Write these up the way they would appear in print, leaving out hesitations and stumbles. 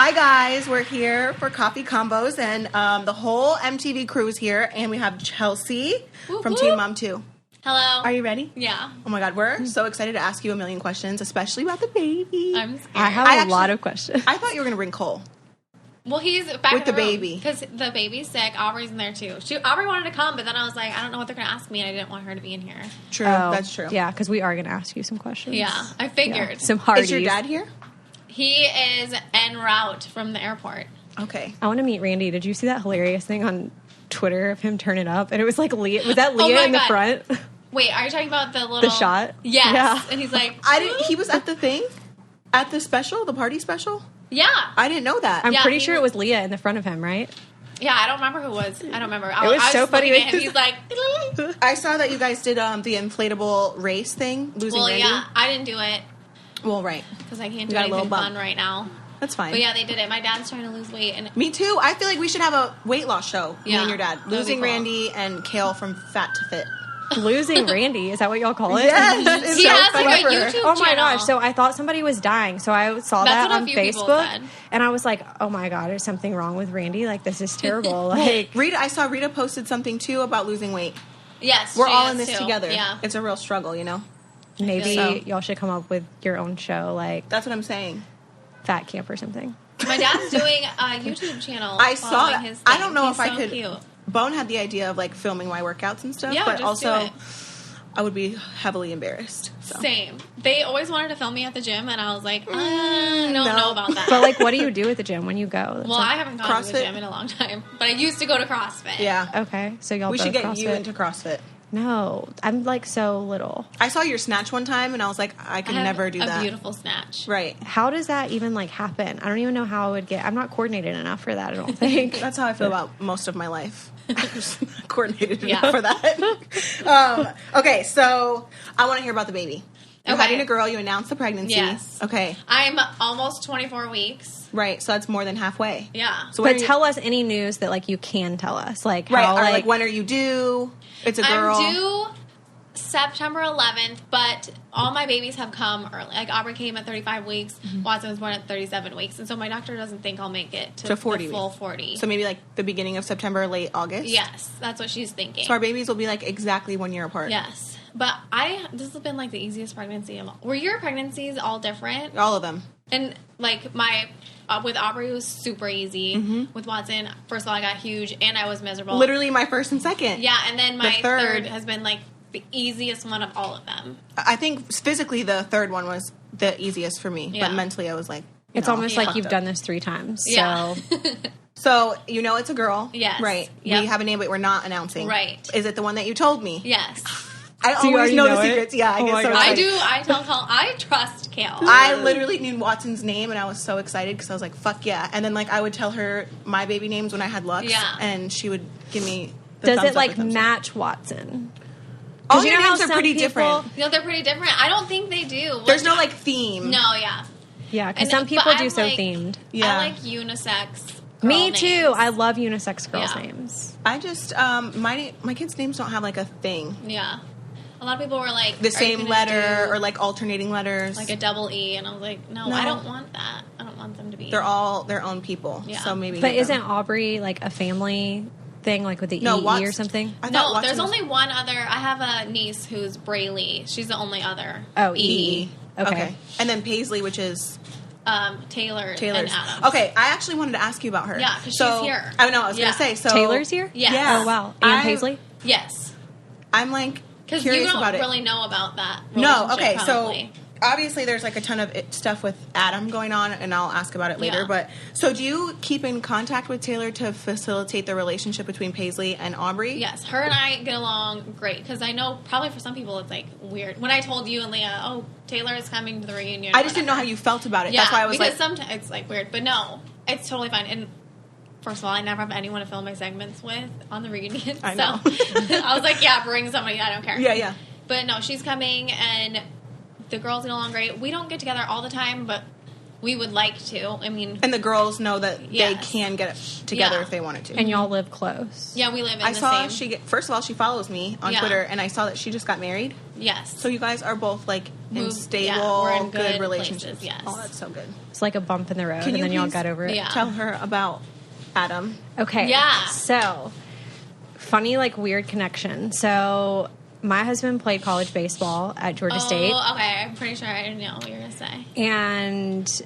Hi guys, we're here for Coffee Combos, and the whole MTV crew is here, and we have Chelsea from Teen Mom 2. Hello. Are you ready? Yeah. Oh my god, we're so excited to ask you a million questions, especially about the baby. I'm scared. I have a lot of questions. I thought you were going to bring Cole. Well, he's back with the baby. Because the baby's sick. Aubree's in there too. Aubree wanted to come, but then I was like, I don't know what they're going to ask me, and I didn't want her to be in here. True, that's true. Yeah, because we are going to ask you some questions. Yeah, I figured. Yeah. Some hardies. Is your dad here? He is en route from the airport. Okay. I want to meet Randy. Did you see that hilarious thing on Twitter of him turning up? And it was like Leah. Was that Leah in the front? Wait, are you talking about the little... The shot? Yes. Yeah. And he's like... He was at the thing? At the special? The party special? Yeah. I didn't know that. I'm pretty sure it was Leah in the front of him, right? Yeah, I don't remember who it was. I don't remember. It was so funny. At him, he's like... I saw that you guys did the inflatable race thing, losing Randy. Well, yeah, I didn't do it. Well, right. Because I can't do anything fun right now. That's fine. But yeah, they did it. My dad's trying to lose weight. And me too. I feel like we should have a weight loss show. Yeah, me and your dad. Losing Randy and Kail from Fat to Fit. Losing Randy, is that what y'all call it? Yes. He has like a YouTube channel. Oh my gosh, so I thought somebody was dying. So I saw that on Facebook. And I was like, oh my god, is something wrong with Randy? Like, this is terrible. Like, I saw Rita posted something too about losing weight. Yes. We're all in this together. Yeah. It's a real struggle, you know? Maybe y'all should come up with your own show, like... That's what I'm saying. Fat Camp or something. My dad's doing a YouTube channel. I saw that. His I don't know He's if I so could... Cute. Bone had the idea of, like, filming my workouts and stuff. Yeah, but just also, do it. I would be heavily embarrassed. So. Same. They always wanted to film me at the gym, and I was like, I don't know about that. But, like, what do you do at the gym when you go? Well, I haven't gone to the gym in a long time. But I used to go to CrossFit. Yeah. Okay. So y'all We both should get CrossFit. you into CrossFit. No. I'm, like, so little. I saw your snatch one time, and I was like, I could never do that. A beautiful snatch. Right. How does that even, like, happen? I don't even know how I would get... I'm not coordinated enough for that, I don't think. That's how I feel about most of my life. I'm just not coordinated enough for that. Okay, so I want to hear about the baby. You're having a girl. You announced the pregnancy. Yes. Okay. I'm almost 24 weeks. Right, so that's more than halfway. Yeah. So but tell us any news that, like, you can tell us. Like, right, how, like, when are you due? It's a girl. I'm due September 11th, but all my babies have come early. Like, Aubree came at 35 weeks. Watson was born at 37 weeks. And so my doctor doesn't think I'll make it to 40 the full 40. So maybe, like, the beginning of September, late August? Yes, that's what she's thinking. So our babies will be, like, exactly 1 year apart. Yes. But this has been, like, the easiest pregnancy of all. Were your pregnancies all different? All of them. And, like, with Aubree, it was super easy. With Watson, first of all, I got huge, and I was miserable. Literally my first and second. Yeah, and then my third has been, like, the easiest one of all of them. I think physically the third one was the easiest for me. Yeah. But mentally I was like... It's almost like you've done this 3 times. Yeah. So, you know it's a girl. Yes. Right. Yep. We have a name, but we're not announcing. Right. Is it the one that you told me? Yes. I always know the secrets. Yeah, I get so excited. I do. I tell Kail. I trust Kail. I literally knew Watson's name, and I was so excited because I was like, fuck yeah. And then, like, I would tell her my baby names when I had Lux. Yeah. And she would give me the Does thumbs it, like, up or thumbs match Watson? All your names are pretty different. No, they're pretty different. I don't think they do. There's no, like, theme. No, yeah. Yeah, because some people do so themed. Yeah. I like unisex Me names. too. I love unisex girls' names. I just, my kids' names don't have, like, a thing. Yeah. A lot of people were like... The same letter or, like, alternating letters. Like a double E. And I was like, no, I don't want that. I don't want them to be... They're all their own people. Yeah. So maybe... But isn't Aubree, like, a family thing, like with the EE or something? No, there's only one other. I have a niece who's Braylee. She's the only other. Oh, EE. Okay. And then Paisley, which is... Taylor's. And Adams. Okay, I actually wanted to ask you about her. Yeah, because she's here. I know, I was going to say. So Taylor's here? Yeah. Oh, wow. And Paisley? Yes. I'm, like, because curious you don't about it. really know about that. No, okay, probably. So obviously there's like a ton of stuff with Adam going on, and I'll ask about it later. Yeah. But so do you keep in contact with Taylor to facilitate the relationship between Paisley and Aubree? Yes, her and I get along great because I know probably for some people it's like weird. When I told you and Leah, oh, Taylor is coming to the reunion, I just didn't know how you felt about it. Yeah, that's why I was because like, sometimes it's like weird, but no, it's totally fine. And first of all, I never have anyone to film my segments with on the reunion. I know. So I was like, yeah, bring somebody. I don't care. Yeah. But no, she's coming, and the girls get along great. We don't get together all the time, but we would like to. I mean... And the girls know that they can get it together if they wanted to. And y'all live close. Yeah, we live in the same... First of all, she follows me on Twitter, and I saw that she just got married. Yes. So you guys are both, like, in stable, we're in good relationships. Places, yes. Oh, that's so good. It's like a bump in the road, and then y'all got over it. Yeah. Tell her about Adam. Okay. Yeah. So, funny, like, weird connection. So... My husband played college baseball at Georgia State. Oh, okay. I'm pretty sure I know what you're going to say. And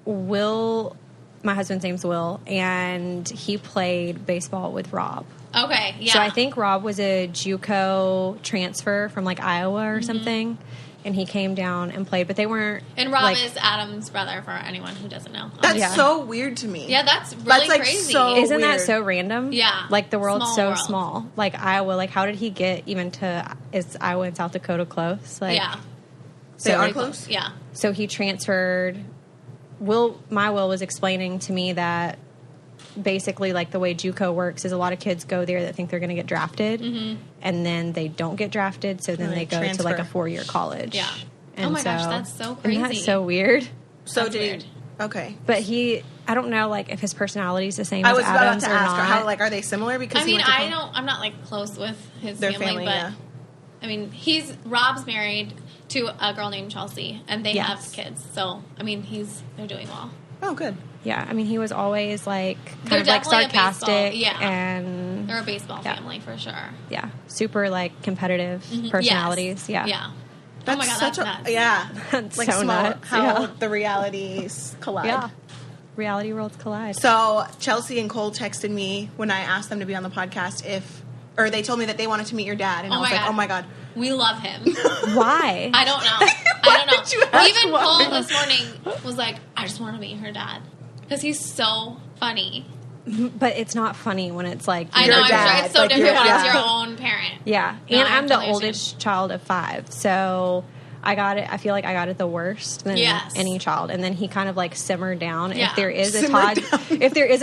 Will, my husband's name's Will, and he played baseball with Rob. Okay, yeah. So I think Rob was a JUCO transfer from, like, Iowa or something. And he came down and played, but they weren't... And Rob is Adam's brother, for anyone who doesn't know. That's so weird to me. Yeah, that's really crazy. Isn't that so random? Yeah. Like, the world's small. Like, Iowa, like, how did he get even to... Is Iowa and South Dakota close? Like, yeah. They are close? Yeah. So he transferred... My Will was explaining to me that basically, like, the way JUCO works is a lot of kids go there that think they're going to get drafted, and then they don't get drafted, so then they go to, like, a 4-year college. Yeah. And oh my gosh, that's so crazy. Isn't that so weird? So weird. Okay. But I don't know, like, if his personality is the same as Adam's or not. I was about to ask her, how, like, are they similar? Because I mean, I'm not, like, close with his family, but, I mean, Rob's married to a girl named Chelsea, and they have kids, so, I mean, they're doing well. Oh, good. Yeah, I mean, he was always, like, kind of, like, sarcastic. And they're a baseball family, for sure. Yeah. Super, like, competitive personalities. Yes. Yeah. Oh, my God, that's nuts. Yeah. That's like, so nuts. How the realities collide. Yeah. Reality worlds collide. So, Chelsea and Cole texted me when I asked them to be on the podcast or they told me that they wanted to meet your dad. And I was like, oh, my God. We love him. Why? I don't know. Even Cole this morning was like, I just want to meet her dad. Because he's so funny. But it's not funny when it's like I know, I'm sure it's so different when it's your own parent. Yeah. No, and I'm the oldest child of 5. So I feel like I got it the worst than any child. And then he kind of, like, simmered down. Yeah. If there is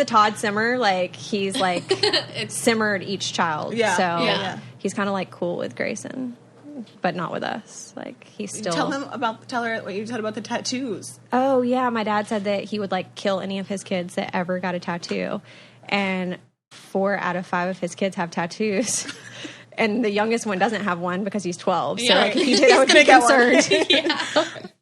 a Todd Simmer, like, he's like it's simmered each child. Yeah. So he's kind of, like, cool with Grayson. But not with us. Like, he's still... Tell her what you said about the tattoos. Oh, yeah. My dad said that he would, like, kill any of his kids that ever got a tattoo. And 4 out of 5 of his kids have tattoos. And the youngest one doesn't have one because he's 12. So, like, if he did, I would be concerned.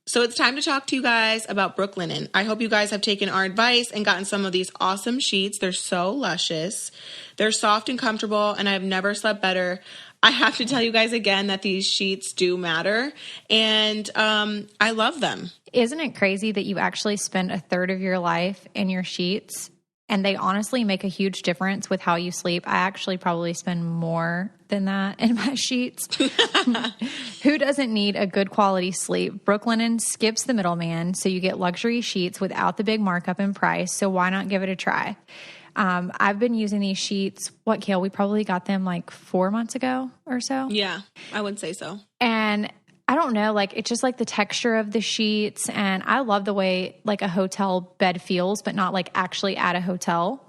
So it's time to talk to you guys about Brooklinen. I hope you guys have taken our advice and gotten some of these awesome sheets. They're so luscious. They're soft and comfortable, and I've never slept better. I have to tell you guys again that these sheets do matter, and I love them. Isn't it crazy that you actually spend a third of your life in your sheets, and they honestly make a huge difference with how you sleep? I actually probably spend more than that in my sheets. Who doesn't need a good quality sleep? Brooklinen skips the middleman, so you get luxury sheets without the big markup in price, so why not give it a try? I've been using these sheets. What, Kail? We probably got them like 4 months ago or so. Yeah, I would say so. And I don't know, like, it's just like the texture of the sheets. And I love the way like a hotel bed feels, but not like actually at a hotel.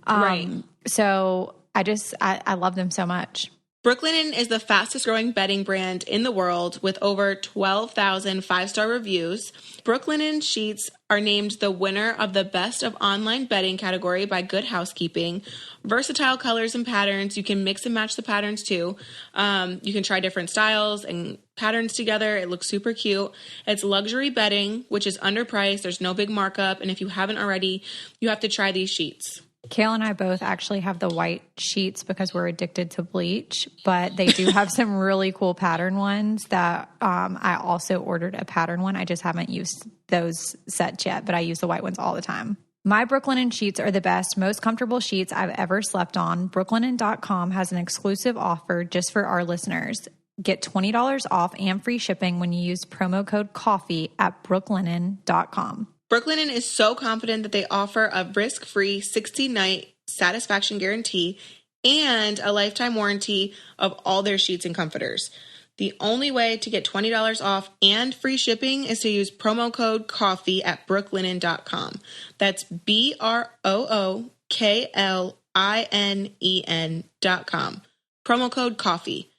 Right. So I love them so much. Brooklinen is the fastest growing bedding brand in the world with over 12,000 5-star reviews. Brooklinen sheets are named the winner of the Best of Online Bedding category by Good Housekeeping. Versatile colors and patterns. You can mix and match the patterns too. You can try different styles and patterns together. It looks super cute. It's luxury bedding, which is underpriced. There's no big markup. And if you haven't already, you have to try these sheets. Kail and I both actually have the white sheets because we're addicted to bleach, but they do have some really cool pattern ones that I also ordered a pattern one. I just haven't used those sets yet, but I use the white ones all the time. My Brooklinen sheets are the best, most comfortable sheets I've ever slept on. Brooklinen.com has an exclusive offer just for our listeners. Get $20 off and free shipping when you use promo code COFFEE at brooklinen.com. Brooklinen is so confident that they offer a risk-free 60-night satisfaction guarantee and a lifetime warranty of all their sheets and comforters. The only way to get $20 off and free shipping is to use promo code COFFEE at brooklinen.com. That's BROOKLINEN.com. Promo code COFFEE.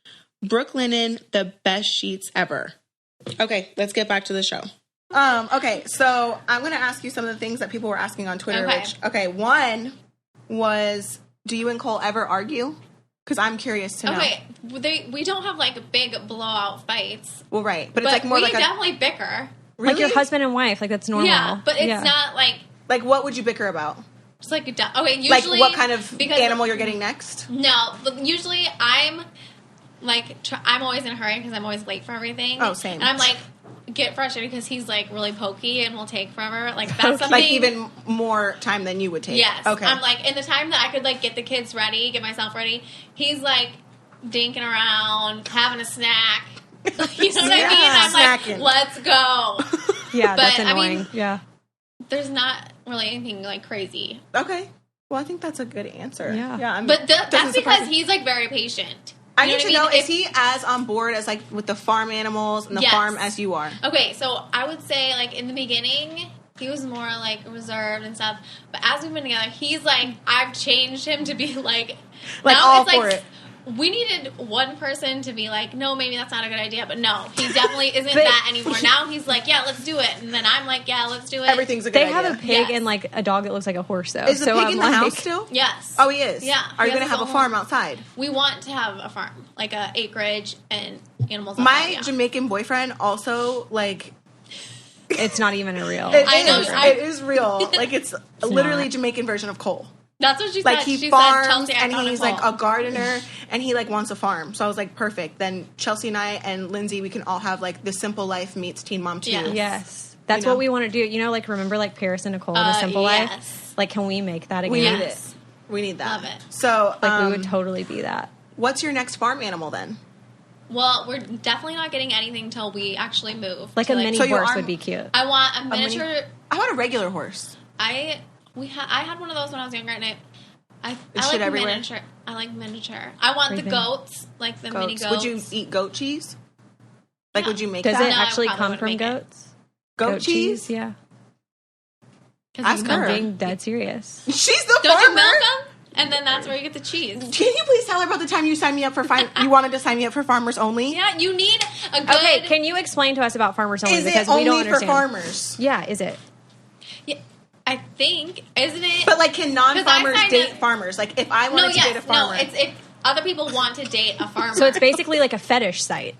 Brooklinen, the best sheets ever. Okay, let's get back to the show. Okay, so I'm going to ask you some of the things that people were asking on Twitter. One was, do you and Cole ever argue? Because I'm curious to know. Okay, we don't have like big blowout fights. Well, right, but it's like more we like definitely bicker. Really? Like your husband and wife, like that's normal. Yeah, but it's not like. Like, what would you bicker about? Just like usually, like what kind of animal you're getting next? No, usually I'm like I'm always in a hurry because I'm always late for everything. Oh, same. And I'm like get frustrated because he's like really pokey and will take forever. Like that's something like even more time than you would take. Yes. Okay. I'm like in the time that I could like get the kids ready, get myself ready. He's like dinking around, having a snack. You know what I mean? I'm snacking. Like, let's go. Yeah, that's annoying. Yeah. There's not really anything like crazy. Okay. Well, I think that's a good answer. Yeah. But that's because he's like very patient. I need to know, is he as on board as like with the farm animals and the farm as you are? Okay, so I would say like in the beginning, he was more like reserved and stuff. But as we've been together, he's like, I've changed him to be like now all it's like, for it. We needed one person to be like, no, maybe that's not a good idea. But no, he definitely isn't that anymore. Now he's like, yeah, let's do it. And then I'm like, yeah, let's do it. Everything's a good idea. They have a pig and like a dog that looks like a horse, though. Is the pig in the house still? Yes. Oh, he is? Yeah. Are you going to have a farm outside? We want to have a farm, like a acreage and animals outside. My Jamaican boyfriend also, like... It's not even a real... It is real. Like, it's literally Jamaican version of Cole. That's what she said. Like, he farms, and he's, like, a gardener, and he, like, wants a farm. So I was like, perfect. Then Chelsea and I and Lindsay, we can all have, like, the Simple Life meets Teen Mom 2. Yes. That's what we want to do. You know, like, remember, like, Paris and Nicole, The Simple Life? Like, can we make that again? We need it. We need that. Love it. So, like, we would totally be that. What's your next farm animal, then? Well, we're definitely not getting anything until we actually move. Like a mini horse would be cute. I want a miniature... I want a regular horse. I had one of those when I was younger, and I like everywhere? miniature. I like miniature. I want the goats, like the mini goats. Would you eat goat cheese? Like, would you make Does that? it actually come from goats? Goat cheese? Yeah. Ask her. I'm being dead serious. She's the Don't farmer. you milk them? And then that's where you get the cheese. Can you please tell her about the time you signed me up for you wanted to sign me up for Farmers Only? Yeah, you need a good... Okay, can you explain to us about Farmers Only? Is because it only we don't understand. for farmers? Yeah, is it? Yeah, I think, isn't it? But, like, can non-farmers date farmers? Like, if I wanted to date a farmer... No, it's if other people want to date a farmer. So it's basically like a fetish site.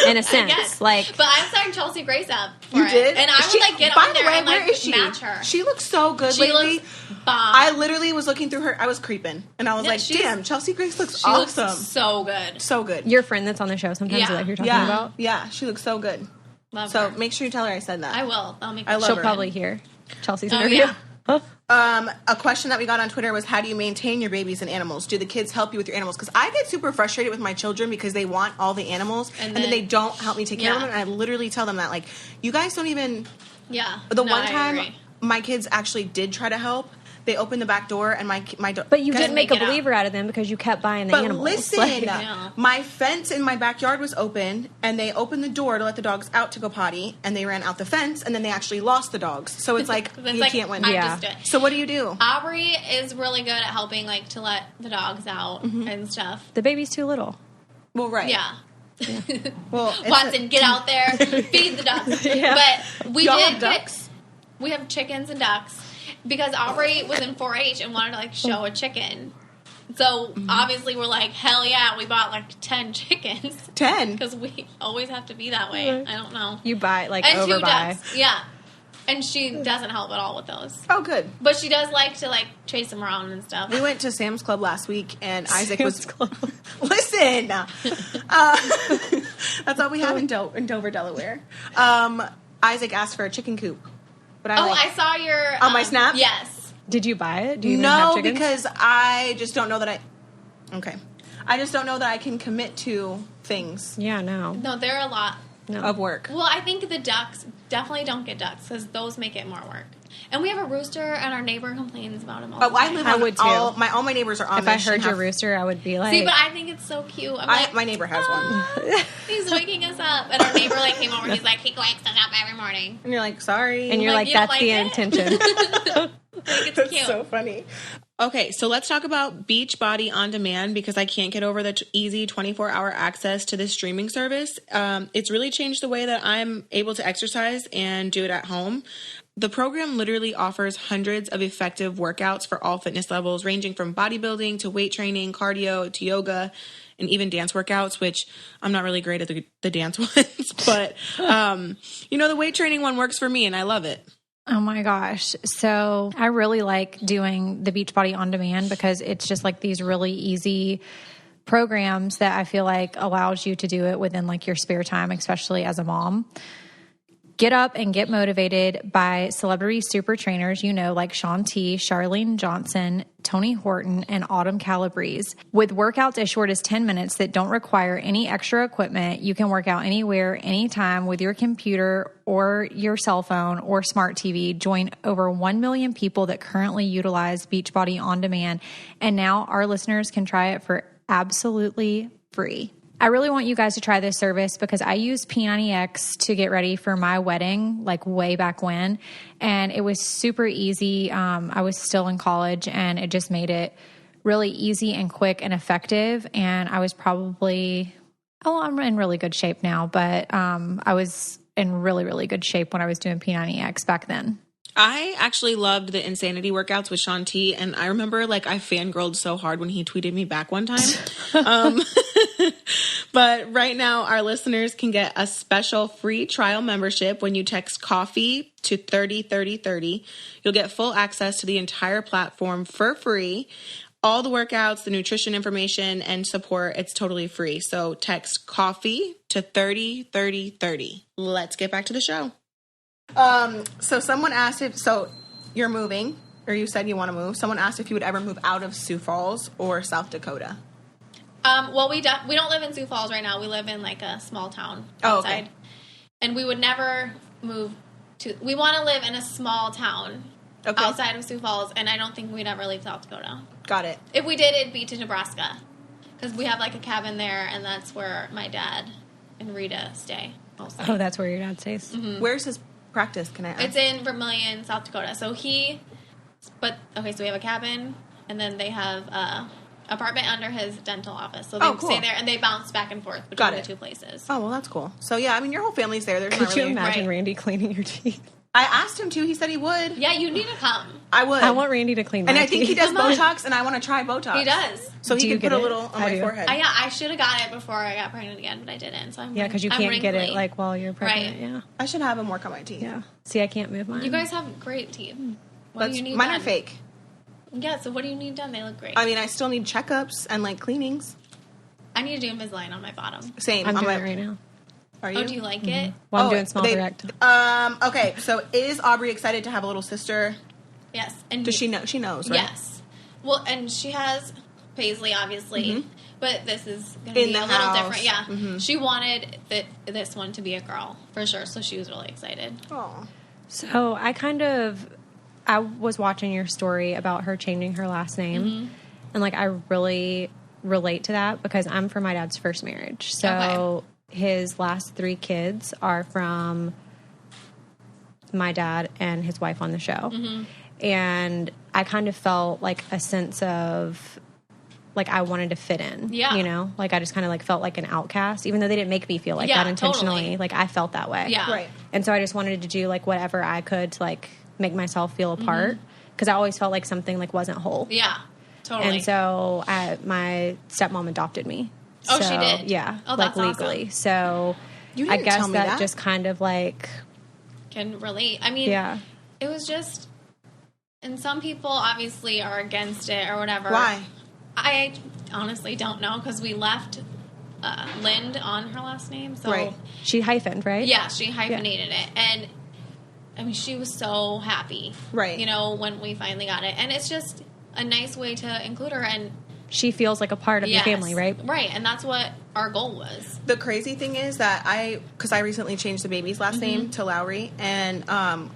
In a sense, like, but I'm starting Chelsea Grace up for you did, it. And I would like get on there and like match her. She looks so good she lately. Looks bomb. I literally was looking through her. I was creeping, and I was like, "Damn, Chelsea Grace looks awesome, looks so good, so good." Your friend that's on the show sometimes, that you're talking about. Yeah, she looks so good. Love her. So make sure you tell her I said that. I will. I'll make. She'll probably hear Chelsea's interview. Yeah. A question that we got on Twitter was, how do you maintain your babies and animals? Do the kids help you with your animals? Because I get super frustrated with my children because they want all the animals and then they don't help me take care of them. And I literally tell them that, like, you guys don't even... Yeah. The one time my kids actually did try to help, they opened the back door and my But you didn't make a believer out of them because you kept buying the animals. But listen, my fence in my backyard was open, and they opened the door to let the dogs out to go potty, and they ran out the fence, and then they actually lost the dogs. So it's like, you can't win. So what do you do? Aubree is really good at helping, like, to let the dogs out and stuff. The baby's too little. Well, right. Yeah. Well, Watson, get out there, feed the ducks. But we did ducks. We have chickens and ducks. Because Aubree was in 4-H and wanted to, like, show a chicken. So, obviously, we're like, hell yeah, we bought, like, 10 chickens. 10? Because we always have to be that way. I don't know. You buy, like, and overbuy. 2 ducks. Yeah. And she doesn't help at all with those. Oh, good. But she does like to, like, chase them around and stuff. We went to Sam's Club last week, and Isaac was... Listen! That's all we have in Dover, Delaware. Isaac asked for a chicken coop. But I saw your... on my Snap? Yes. Did you buy it? Do you even have chickens? Because I just don't know that I just don't know that I can commit to things. Yeah, no. No, they're a lot of work. Well, I think the ducks, definitely don't get ducks because those make it more work. And we have a rooster, and our neighbor complains about him all the time. I would too. All my neighbors are Amish. If I heard your rooster, I would be like... See, but I think it's so cute. I'm like, my neighbor has one. He's waking us up. And our neighbor like came over, and he's like, he wakes us up every morning. And you're like, sorry. And you're like, that's the intention. Like, it's cute. That's so funny. Okay, so let's talk about Beachbody On Demand because I can't get over the easy 24-hour access to this streaming service. It's really changed the way that I'm able to exercise and do it at home. The program literally offers hundreds of effective workouts for all fitness levels, ranging from bodybuilding to weight training, cardio to yoga, and even dance workouts, which I'm not really great at the dance ones. But, the weight training one works for me, and I love it. Oh my gosh. So I really like doing the Beachbody On Demand because it's just like these really easy programs that I feel like allows you to do it within like your spare time, especially as a mom. Get up and get motivated by celebrity super trainers, like Shaun T, Charlene Johnson, Tony Horton, and Autumn Calabrese. With workouts as short as 10 minutes that don't require any extra equipment, you can work out anywhere, anytime with your computer or your cell phone or smart TV. Join over 1 million people that currently utilize Beachbody On Demand. And now our listeners can try it for absolutely free. I really want you guys to try this service because I used P90X to get ready for my wedding, like way back when. And it was super easy. I was still in college and it just made it really easy and quick and effective. And I was probably, I'm in really good shape now, but I was in really, really good shape when I was doing P90X back then. I actually loved the Insanity workouts with Shaun T, and I remember I fangirled so hard when he tweeted me back one time. But right now, our listeners can get a special free trial membership when you text coffee to 303030. You'll get full access to the entire platform for free. All the workouts, the nutrition information, and support, it's totally free. So text coffee to 303030. Let's get back to the show. So someone asked you're moving, or you said you want to move. Someone asked if you would ever move out of Sioux Falls or South Dakota. Well, we don't live in Sioux Falls right now. We live in a small town outside. Oh, okay. And we would never move we want to live in a small town outside of Sioux Falls, and I don't think we'd ever leave South Dakota. Got it. If we did, it'd be to Nebraska, because we have a cabin there, and that's where my dad and Rita stay mostly. Oh, that's where your dad stays? Mm-hmm. Where's his practice, can I ask? It's in Vermillion, South Dakota. So we have a cabin, and then they have apartment under his dental office. So they stay there, and they bounce back and forth between the two places. Oh, well, that's cool. So, yeah, your whole family's there. Could you imagine Randy cleaning your teeth? I asked him to. He said he would. Yeah, you need to come. I would. I want Randy to clean my teeth. And I think he does Botox, and I want to try Botox. He does. So he can put a little on my forehead. Yeah, I should have got it before I got pregnant again, but I didn't. So because you can't get it while you're pregnant. Right. Yeah. I should have him work on my teeth. Yeah. See, I can't move mine. You guys have great teeth. What do you need mine done? are fake. Yeah, so what do you need done? They look great. I still need checkups and cleanings. I need to do Invisalign on my bottom. Same. I'm doing it right now. Are you? Oh, do you like it? Well, I'm doing small direct. Okay, so is Aubree excited to have a little sister? Yes. And does she know? She knows, right? Yes. Well, and she has Paisley, obviously, but this is going to be a little different. Yeah. Mm-hmm. She wanted this one to be a girl, for sure, so she was really excited. Oh. So I was watching your story about her changing her last name, and I really relate to that because I'm from my dad's first marriage. So his last 3 kids are from my dad and his wife on the show. Mm-hmm. And I kind of felt a sense of I wanted to fit in. Yeah. I just kind of felt like an outcast, even though they didn't make me feel that intentionally. Totally. I felt that way. Yeah. Right. And so I just wanted to do whatever I could to make myself feel apart because I always felt like something wasn't whole. Yeah. Totally. And so my stepmom adopted me. Oh, she did? Yeah. Oh, that's legally. awesome. So I guess that just kind of can relate. It was just, and some people obviously are against it or whatever. Why? I honestly don't know because we left Lind on her last name. So right. She hyphened, right? Yeah, she hyphenated it. And she was so happy. Right. When we finally got it. And it's just a nice way to include her, and she feels like a part of the family, right? Right, and that's what our goal was. The crazy thing is that because I recently changed the baby's last name to Lowry, and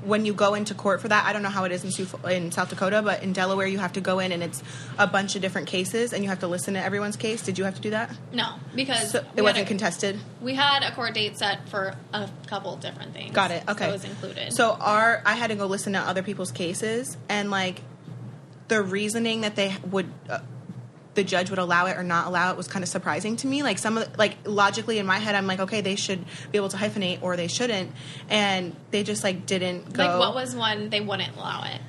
when you go into court for that, I don't know how it is in South Dakota, but in Delaware you have to go in and it's a bunch of different cases, and you have to listen to everyone's case. Did you have to do that? No, because it wasn't contested? We had a court date set for a couple of different things. Got it, okay. So it was included. So I had to go listen to other people's cases, and the reasoning that they would... the judge would allow it or not allow it was kind of surprising to me. Like logically in my head, I'm like, okay, they should be able to hyphenate or they shouldn't. And they just didn't go. Like what was one they wouldn't allow it?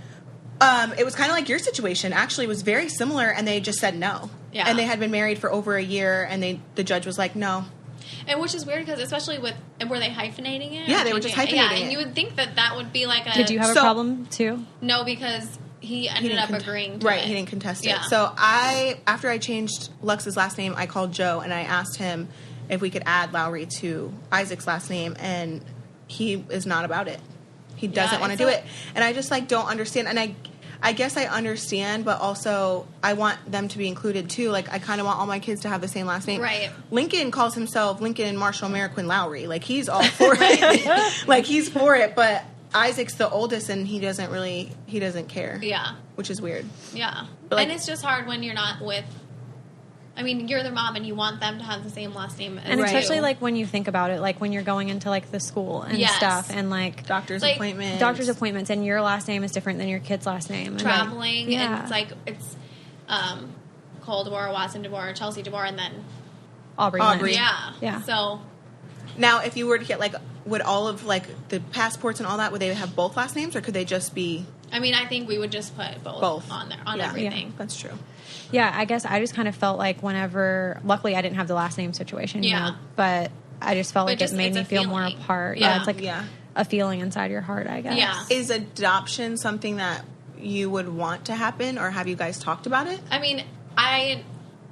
It was kind of like your situation. Actually, it was very similar and they just said no. Yeah. And they had been married for over a year and the judge was like, no. And which is weird because especially were they hyphenating it? Yeah, they were just hyphenating it. Yeah, and you would think that would be like a... Did you have a problem too? No, because... He ended up agreeing to it. He didn't contest it. So after I changed Lux's last name, I called Joe and I asked him if we could add Lowry to Isaac's last name, and he is not about it. He doesn't want to do it. And I just don't understand. And I guess I understand, but also I want them to be included too. I kind of want all my kids to have the same last name. Right. Lincoln calls himself Lincoln Marshall Merriquin Lowry. He's all for it. He's for it, but Isaac's the oldest and he doesn't care. Yeah. Which is weird. Yeah. And it's just hard when you're not with... I mean, you're their mom and you want them to have the same last name as and especially you. when you think about it, when you're going into the school and stuff and doctor's appointments and your last name is different than your kid's last name. Traveling and it's Cole DeBoer, Watson DeBoer, Chelsea DeBoer, and then Aubree. Yeah. So now if you were to get would all of the passports and all that, would they have both last names or could they just be... I mean, I think we would just put both on there, on everything. Yeah, that's true. Yeah, I guess I just kind of felt whenever... Luckily, I didn't have the last name situation, but I just felt it made me feel more apart. Yeah, it's a feeling inside your heart, I guess. Yeah. Is adoption something that you would want to happen, or have you guys talked about it? I mean,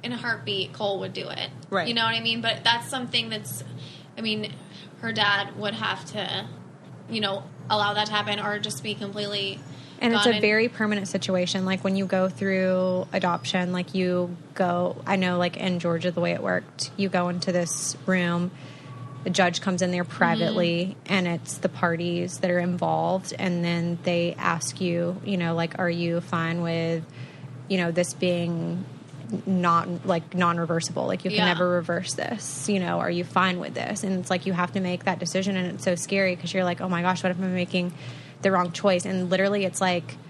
in a heartbeat, Cole would do it. Right. You know what I mean? But that's something that's... I mean... her dad would have to, allow that to happen or just be completely... And it's a very permanent situation. When you go through adoption, you go... I know, in Georgia, the way it worked, you go into this room, the judge comes in there privately, and it's the parties that are involved, and then they ask you, are you fine with, this being... non-reversible, you can never reverse this, are you fine with this? And it's you have to make that decision, and it's so scary because you're oh my gosh, what if I'm making the wrong choice? And literally it's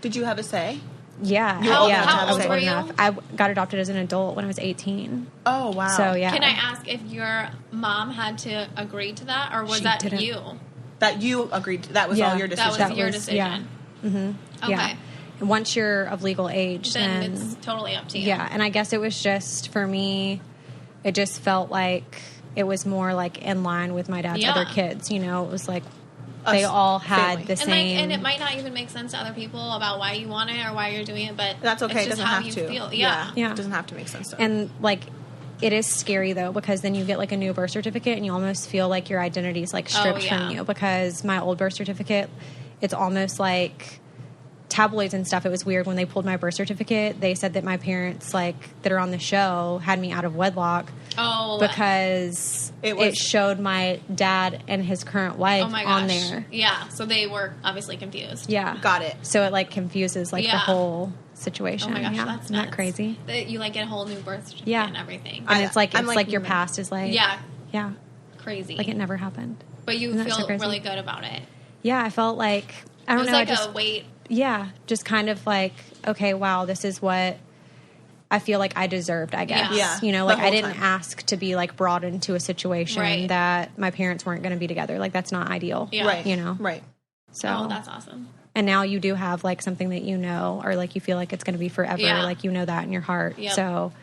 did you have a say? Yeah. How old were you? I got adopted as an adult when I was 18. Oh wow. So yeah. Can I ask if your mom had to agree to that, or was that you? That you agreed to? That was all your decision? That was your decision. Yeah. Mm-hmm. Okay. Yeah. Once you're of legal age, then it's totally up to you. Yeah, and I guess it was just, for me, it just felt like it was more in line with my dad's other kids. It was they all had the same... and it might not even make sense to other people about why you want it or why you're doing it, but that's okay. It's just it doesn't how have you to. Feel. Yeah. It doesn't have to make sense to them. And, it is scary, though, because then you get, a new birth certificate and you almost feel like your identity is, stripped from you. Because my old birth certificate, it's almost tabloids and stuff, it was weird when they pulled my birth certificate. They said that my parents, that are on the show, had me out of wedlock because it showed my dad and his current wife on there. Yeah, so they were obviously confused. Yeah. Got it. So it, confuses, the whole situation. Oh my gosh, yeah. that's Isn't that crazy? That you, get a whole new birth certificate and everything. And it's your past is Yeah. Crazy. It never happened. But you feel really good about it. Yeah, I felt I don't know. It was a weight. Yeah, just kind of okay, wow, this is what I feel like I deserved, I guess. Yeah. I didn't ask to be brought into a situation that my parents weren't going to be together. That's not ideal. Yeah. Right. Right. So that's awesome. And now you do have something that or you feel like it's going to be forever. Yeah. That in your heart. Yep. So,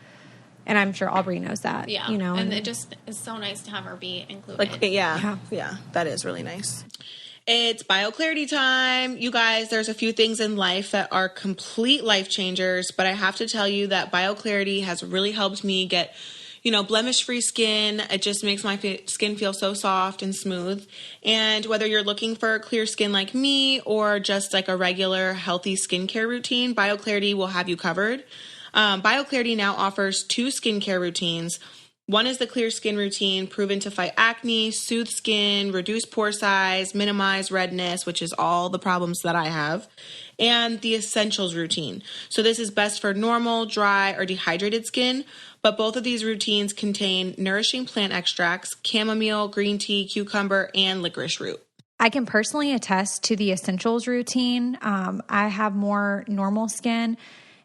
and I'm sure Aubree knows that. Yeah. And it just is so nice to have her be included. Yeah. That is really nice. It's BioClarity time. You guys, there's a few things in life that are complete life changers, but I have to tell you that BioClarity has really helped me get, blemish-free skin. It just makes my skin feel so soft and smooth. And whether you're looking for clear skin like me or just a regular healthy skincare routine, BioClarity will have you covered. BioClarity now offers 2 skincare routines. One is the clear skin routine, proven to fight acne, soothe skin, reduce pore size, minimize redness, which is all the problems that I have, and the essentials routine. So this is best for normal, dry, or dehydrated skin, but both of these routines contain nourishing plant extracts, chamomile, green tea, cucumber, and licorice root. I can personally attest to the essentials routine. I have more normal skin.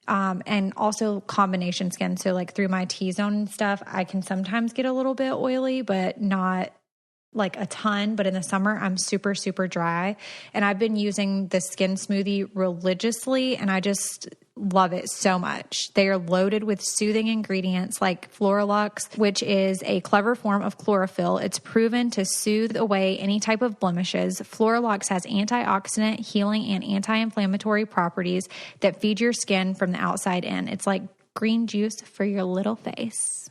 And also combination skin. So like through my T-zone and stuff, I can sometimes get a little bit oily, but not like a ton. But in the summer, I'm super, super dry. And I've been using the skin smoothie religiously, and I just love it so much. They are loaded with soothing ingredients like Floralux, which is a clever form of chlorophyll. It's proven to soothe away any type of blemishes. Floralux has antioxidant, healing, and anti-inflammatory properties that feed your skin from the outside in. It's like green juice for your little face.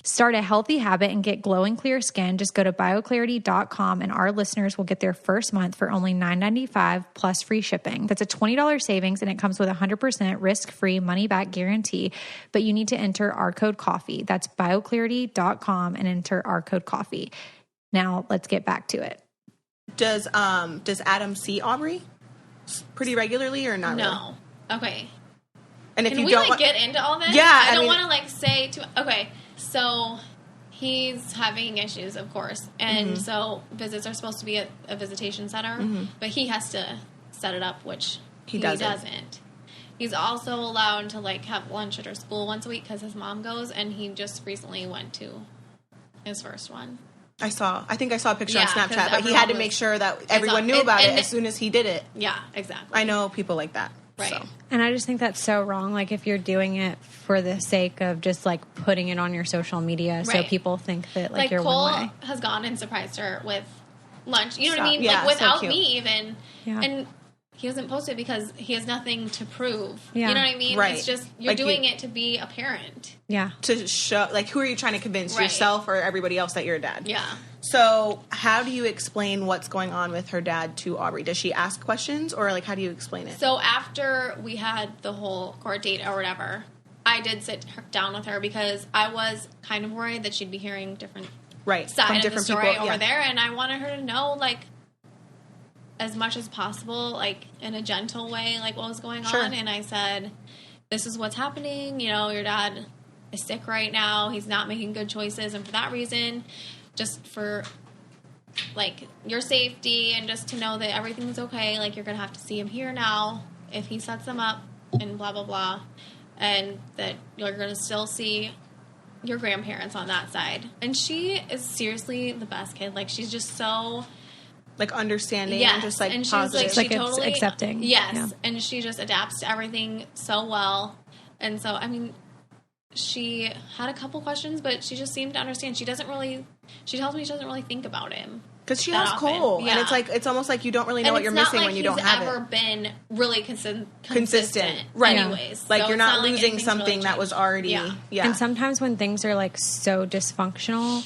Start a healthy habit and get glowing clear skin. Just go to bioclarity.com and our listeners will get their first month for only $9.95 plus free shipping. That's a $20 savings and it comes with a 100% risk-free money-back guarantee. But you need to enter our code COFFEE. That's bioclarity.com and enter our code COFFEE. Now let's get back to it. Does Adam see Aubree pretty regularly or not? No. Really? Okay. And if Can you we don't get into all this? Yeah. I don't want to say too. Okay. So he's having issues, of course. And so visits are supposed to be at a visitation center, but he has to set it up, which he doesn't. He's also allowed to like have lunch at our school once a week because his mom goes, and he just recently went to his first one. I think I saw a picture on Snapchat, but he had to make sure that everyone knew about it as soon as he did it. Yeah, exactly. I know people like that. Right. So. And I just think that's so wrong. Like, if you're doing it for the sake of just, like, putting it on your social media so people think that, like you're Cole one way. has gone and surprised her with lunch. You know what I mean? Yeah, like, without so me even. Yeah. And he doesn't post it because he has nothing to prove. Yeah. You know what I mean? Right. It's just, you're doing it to be a parent. Yeah. To show, like, who are you trying to convince, yourself or everybody else that you're a dad? Yeah. So how do you explain what's going on with her dad to Aubree? Does she ask questions, or, like, how do you explain it? So after we had the whole court date or whatever, I did sit down with her because I was kind of worried that she'd be hearing different side of the story over there, and I wanted her to know, like, as much as possible, like, in a gentle way, like, what was going on. And I said, this is what's happening. You know, your dad is sick right now. He's not making good choices. And for that reason, just for, like, your safety and just to know that everything's okay, like, you're going to have to see him here now if he sets them up and blah, blah, blah. And that you're going to still see your grandparents on that side. And she is seriously the best kid. Like, she's just so... like, understanding and just, like, and positive. She's like she totally, it's accepting. Yes. Yeah. And she just adapts to everything so well. And so, I mean, she had a couple questions, but she just seemed to understand. She tells me she doesn't really think about him. Because she has Cole. Yeah. And it's like, it's almost like you don't really know what you're missing when you don't have it. It's not like he's ever been really consistent. Right. Anyways. Like, so you're not losing something really that was already... Yeah. And sometimes when things are, like, so dysfunctional,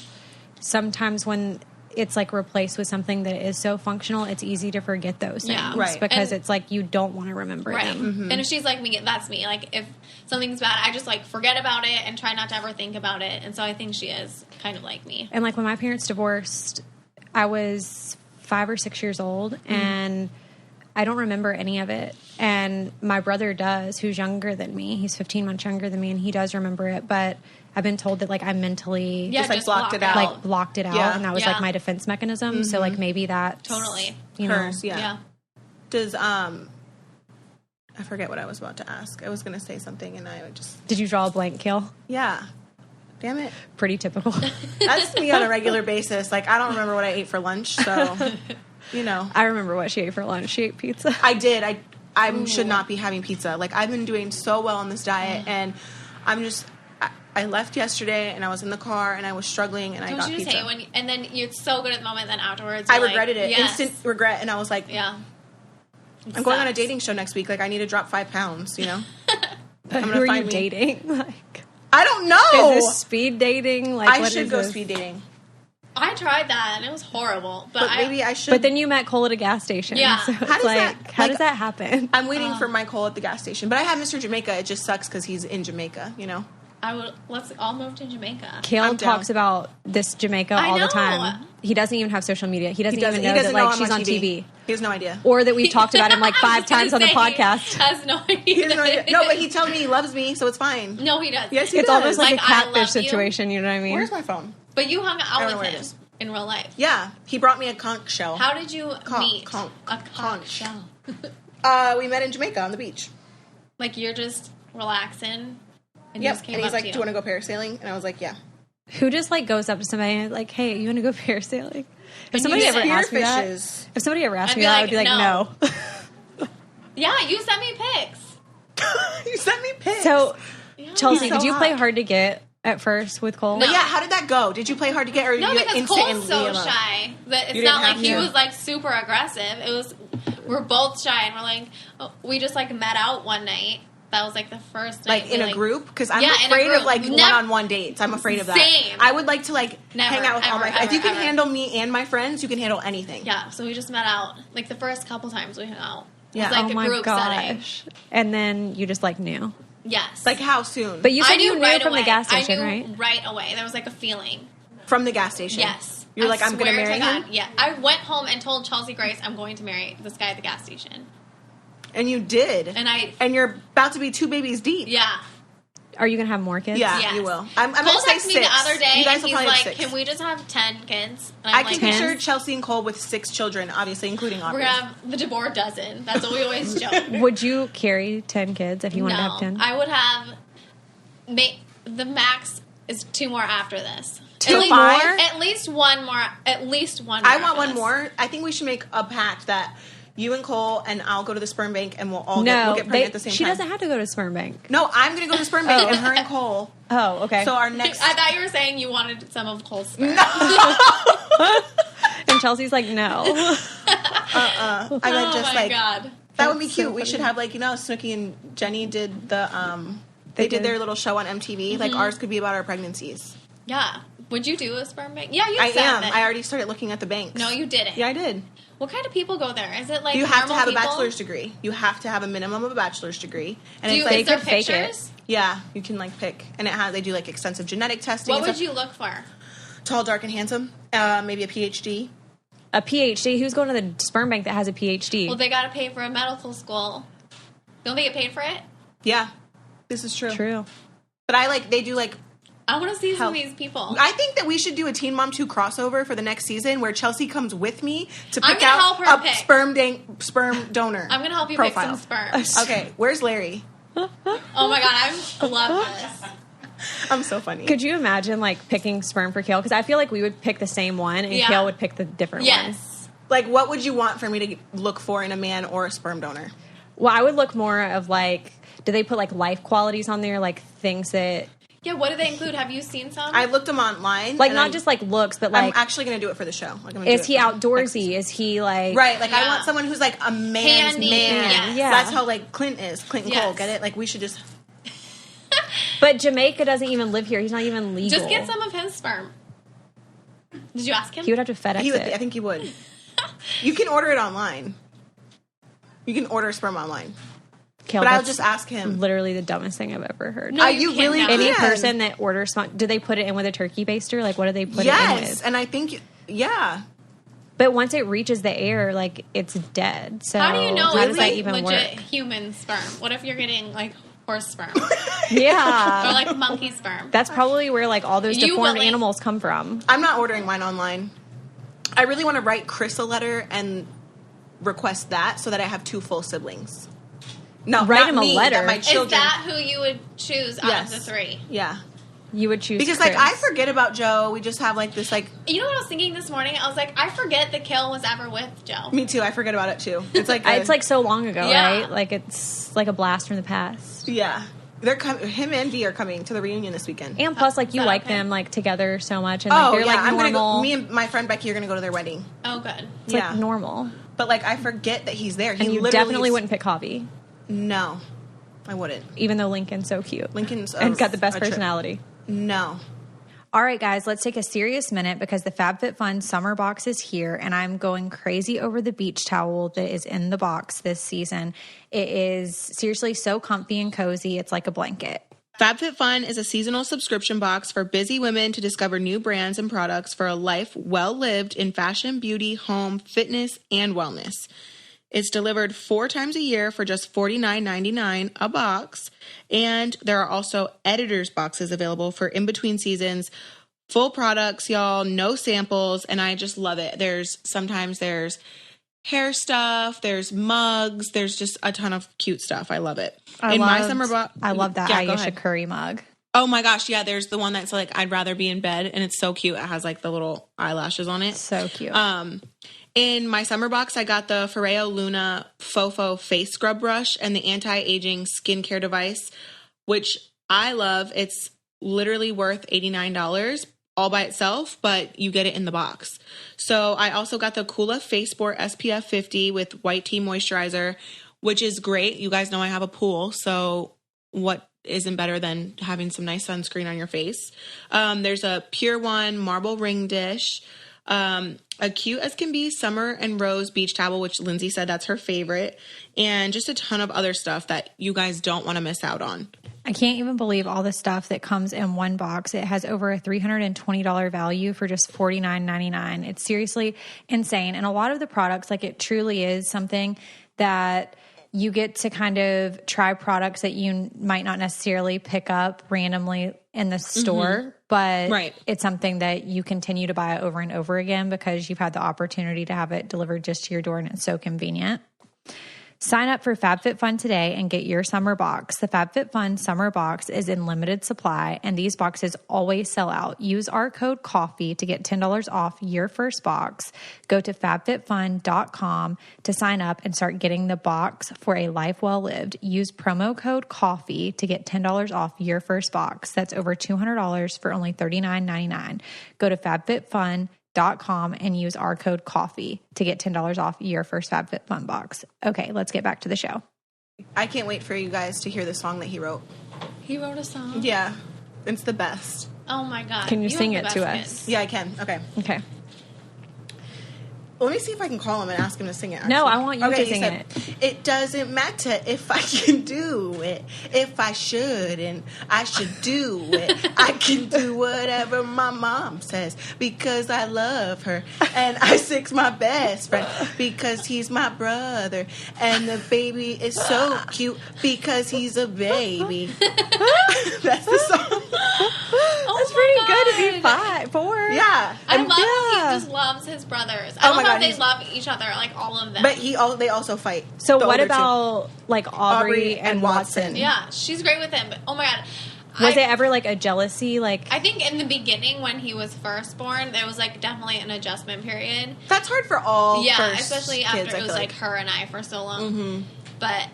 sometimes when it's, like, replaced with something that is so functional, it's easy to forget those things. Yeah. Right. Because and, it's, like, you don't want to remember them. Mm-hmm. And if she's like me, that's me. Like, if something's bad, I just, like, forget about it and try not to ever think about it. And so I think she is kind of like me. And, like, when my parents divorced, I was 5 or 6 years old, and I don't remember any of it. And my brother does, who's younger than me. He's 15 months younger than me, and he does remember it. But I've been told that, like, I mentally just like, blocked it out. Like, blocked it out, and that was, like, my defense mechanism. So, like, maybe that's... Totally. You know. Hers, yeah. Does, I forget what I was about to ask. I was going to say something, and I just... Did you draw a blank, Kail? Yeah. Damn it. Pretty typical. That's me on a regular basis. Like, I don't remember what I ate for lunch, so, you know. I remember what she ate for lunch. She ate pizza. I did. I should not be having pizza. Like, I've been doing so well on this diet, and I'm just... I left yesterday, and I was in the car, and I was struggling, and I got pizza. Don't you just hate and then you're so good at the moment, then afterwards I regretted it. Yes. Instant regret, and I was like... Yeah. I'm going on a dating show next week. Like, I need to drop 5 pounds, you know? But who are you dating? Like... I don't know. Is this speed dating? Like, I should go speed dating. I tried that, and it was horrible. But maybe I should. But then you met Cole at a gas station. Yeah. So how does that happen? I'm waiting for my Cole at the gas station. But I have Mr. Jamaica. It just sucks because he's in Jamaica, you know? Let's all move to Jamaica. Kail talks about this Jamaica all the time. He doesn't even have social media. He doesn't even know that, like, she's on TV. He has no idea. Or that we've talked about him like 5 times on the podcast. He has no idea. He has no idea. No, but he tells me he loves me, so it's fine. No, he does. Yes, he It's does. almost like a catfish situation, you know what I mean? Where's my phone? But you hung out with him in real life. Yeah. He brought me a conch shell. How did you meet? A conch shell. We met in Jamaica on the beach. Like, you're just relaxing. And yep. And he's like, do you want to go parasailing? And I was like, yeah. Who just like goes up to somebody and like, hey, you want to go parasailing? If somebody ever asked me that, I would be like, no. Yeah, you sent me pics. You sent me pics. So, yeah. Chelsea, did you play hard to get at first with Cole? No. But yeah, how did that go? Did you play hard to get, or no? You Because Cole's so shy that it's not like he was like super aggressive. It was we're both shy, and we're like we just like met out one night. That was like the first night. Like in a group? Because I'm afraid of like one-on-one dates. I'm afraid of that. Same. I would like to like hang out with all my friends. If you can handle me and my friends, you can handle anything. Yeah, so we just met out. Like the first couple times we hung out. Yeah. It was like a group setting. And then you just like knew. Yes. Like how soon? But you said you knew from the gas station, right? Right away. There was like a feeling. From the gas station? Yes. You're like, I'm going to marry him? Yeah. I went home and told Chelsea Grace I'm going to marry this guy at the gas station. And you did. And you're about to be 2 babies deep. Yeah. Are you going to have more kids? Yeah, you will. I'm going to say 6. Cole texted me the other day, you guys and he's like, can we just have 10 kids? And I can picture Chelsea and Cole with 6 children, obviously, including Aubree. We're going to have the DeBoer dozen. That's what we always joke. Would you carry 10 kids if you wanted to have 10? I would have... the max is 2 more after this. 2 more? At least one more. At least one more. I want one more. I think we should make a pact that... You and Cole and I'll go to the sperm bank and we'll get pregnant at the same time. She doesn't have to go to the sperm bank. No, I'm going to go to the sperm bank and her and Cole. Oh, okay. So our next... I thought you were saying you wanted some of Cole's sperm. No! And Chelsea's like, no. I meant just my God. That would be cute. We should have Snooki and Jenny did the... They did their little show on MTV. Mm-hmm. Like ours could be about our pregnancies. Yeah. Would you do a sperm bank? Yeah, you I am. I already started looking at the banks. No, you didn't. Yeah, I did. What kind of people go there? Is it like you have to have a bachelor's degree? You have to have a minimum of a bachelor's degree, and is there pictures? Fake it. Yeah, you can pick, and they do extensive genetic testing. What would you look for? Tall, dark, and handsome. Maybe a PhD. A PhD? Who's going to the sperm bank that has a PhD? Well, they got to pay for a medical school. Don't they get paid for it? Yeah, this is true. True. But they do I want to see some of these people. I think that we should do a Teen Mom 2 crossover for the next season where Chelsea comes with me to pick out a sperm donor. I'm going to help you profile. pick some sperm. Okay, where's Larry? Oh my God, I love this. I'm so funny. Could you imagine picking sperm for Kail? Because I feel like we would pick the same one and Kail would pick the different one. Yes. What would you want for me to look for in a man or a sperm donor? Well, I would look more of do they put life qualities on there, things that... Yeah, what do they include? Have you seen some? I looked them online. Not just looks, but I'm actually going to do it for the show. Is he outdoorsy? Is he Right, I want someone who's a man's handy man. Yes. Yeah. That's how Clint is. Clint and Cole, get it? We should just... But Jamaica doesn't even live here. He's not even legal. Just get some of his sperm. Did you ask him? He would have to FedEx it. I think he would. You can order it online. You can order sperm online. Kail, but I'll just ask him. Literally the dumbest thing I've ever heard. No, you really can. Any person that orders, do they put it in with a turkey baster? What do they put it in with? Yes, and I think, yeah. But once it reaches the air, it's dead. So how do you know how does that even legit work? Human sperm? What if you're getting horse sperm? Yeah. Or monkey sperm? That's probably where all those deformed animals come from. I'm not ordering mine online. I really want to write Chris a letter and request that so that I have 2 full siblings. No, write him a letter. My children. Is that who you would choose out of the 3? Yeah. You would choose because Chris. I forget about Joe. We just have this You know what I was thinking this morning? I was I forget that Kail was ever with Joe. Me too. I forget about it too. It's it's so long ago, right? It's a blast from the past. Yeah. They're him and Dee are coming to the reunion this weekend. And plus, you like them together so much, and they're I'm normal. Me and my friend Becky are gonna go to their wedding. Oh, good. It's normal. But I forget that he's there. And you definitely wouldn't pick Javi. No, I wouldn't. Even though Lincoln's so cute. Lincoln's and got the best personality. No. All right, guys, let's take a serious minute because the Fabfitfun Summer Box is here, and I'm going crazy over the beach towel that is in the box this season. It is seriously so comfy and cozy. It's like a blanket. FabFitFun is a seasonal subscription box for busy women to discover new brands and products for a life well lived in fashion, beauty, home, fitness, and wellness. It's delivered 4 times a year for just $49.99 a box. And there are also editor's boxes available for in-between seasons. Full products, y'all, no samples, and I just love it. Sometimes there's hair stuff. There's mugs. There's just a ton of cute stuff. I love it. My summer box. I love that Ayesha Curry mug. Oh my gosh, yeah, there's the one that's like, I'd rather be in bed, and it's so cute. It has like the little eyelashes on it. So cute. In my summer box, I got the Foreo Luna Fofo face scrub brush and the anti-aging skincare device, which I love. It's literally worth $89 all by itself, but you get it in the box. So I also got the Kula Face Sport SPF 50 with white tea moisturizer, which is great. You guys know I have a pool, so what isn't better than having some nice sunscreen on your face. There's a Pure One marble ring dish, a cute as can be summer and rose beach towel, which Lindsay said that's her favorite, and just a ton of other stuff that you guys don't want to miss out on. I can't even believe all the stuff that comes in one box. It has over a $320 value for just $49.99. It's seriously insane. And a lot of the products, like, it truly is something that you get to kind of try products that you might not necessarily pick up randomly in the store, but it's something that you continue to buy over and over again because you've had the opportunity to have it delivered just to your door, and it's so convenient. Sign up for FabFitFun today and get your summer box. The FabFitFun Summer Box is in limited supply, and these boxes always sell out. Use our code COFFEE to get $10 off your first box. Go to fabfitfun.com to sign up and start getting the box for a life well lived. Use promo code COFFEE to get $10 off your first box. That's over $200 for only $39.99. Go to fabfitfun.com and use our code COFFEE to get $10 off your first FabFitFun box. Okay, let's get back to the show. I can't wait for you guys to hear the song that he wrote. He wrote a song? Yeah. It's the best. Oh my God. Can you sing it to us? Yeah, I can. Okay. Let me see if I can call him and ask him to sing it. Actually. No, I want you to sing it. It doesn't matter if I can do it, if I should, and I should do it. I can do whatever my mom says because I love her. And Isaac's my best friend because he's my brother. And the baby is so cute because he's a baby. That's the song. That's pretty good to be 4. Yeah. I love how he just loves his brothers. I love how they love each other, like all of them. But they also fight. So what about like Aubree and Watson? Yeah, she's great with him. But oh my God. Was it ever like a jealousy? Like, I think in the beginning when he was first born, there was like definitely an adjustment period. That's hard for all. Yeah, especially after it was like her and I for so long. Mm-hmm. But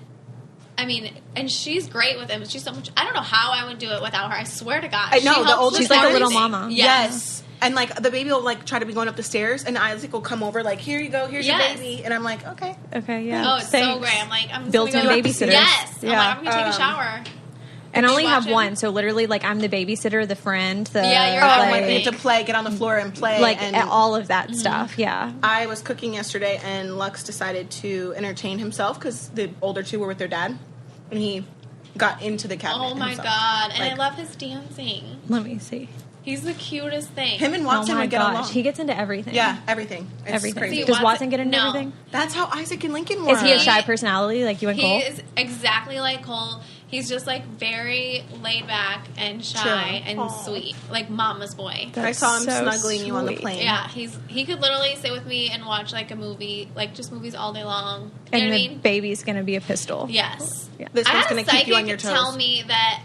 I mean, and she's great with him. She's so much. I don't know how I would do it without her. I swear to God. I know the oldest. She's like a little mama. Yes. And like the baby will like try to be going up the stairs, and Isaac will come over like, here you go, here's your baby, and I'm like, okay, yeah. Oh, it's so great. I'm like, I'm built-in babysitter. Yes. Yeah. I'm gonna take a shower. And I only have one, so literally, like, I'm the babysitter, the friend, you're like, we need to play, get on the floor and play, like, and all of that stuff. Yeah. I was cooking yesterday, and Lux decided to entertain himself because the older two were with their dad, and he got into the cabinet. Oh my himself. God! And I love his dancing. Let me see. He's the cutest thing. Him and Watson would get along. He gets into everything. Yeah, everything. It's crazy. Does Watson get into everything? That's how Isaac and Lincoln were. Is he a shy personality like you and Cole? He is exactly like Cole. He's just like very laid back and shy and sweet, like mama's boy. I saw him snuggling you on the plane. Yeah, he could literally sit with me and watch like a movie, like just movies all day long. You know and what the I mean? baby's gonna be a pistol. Yes. Yeah. This one's gonna keep you on your toes. Tell me that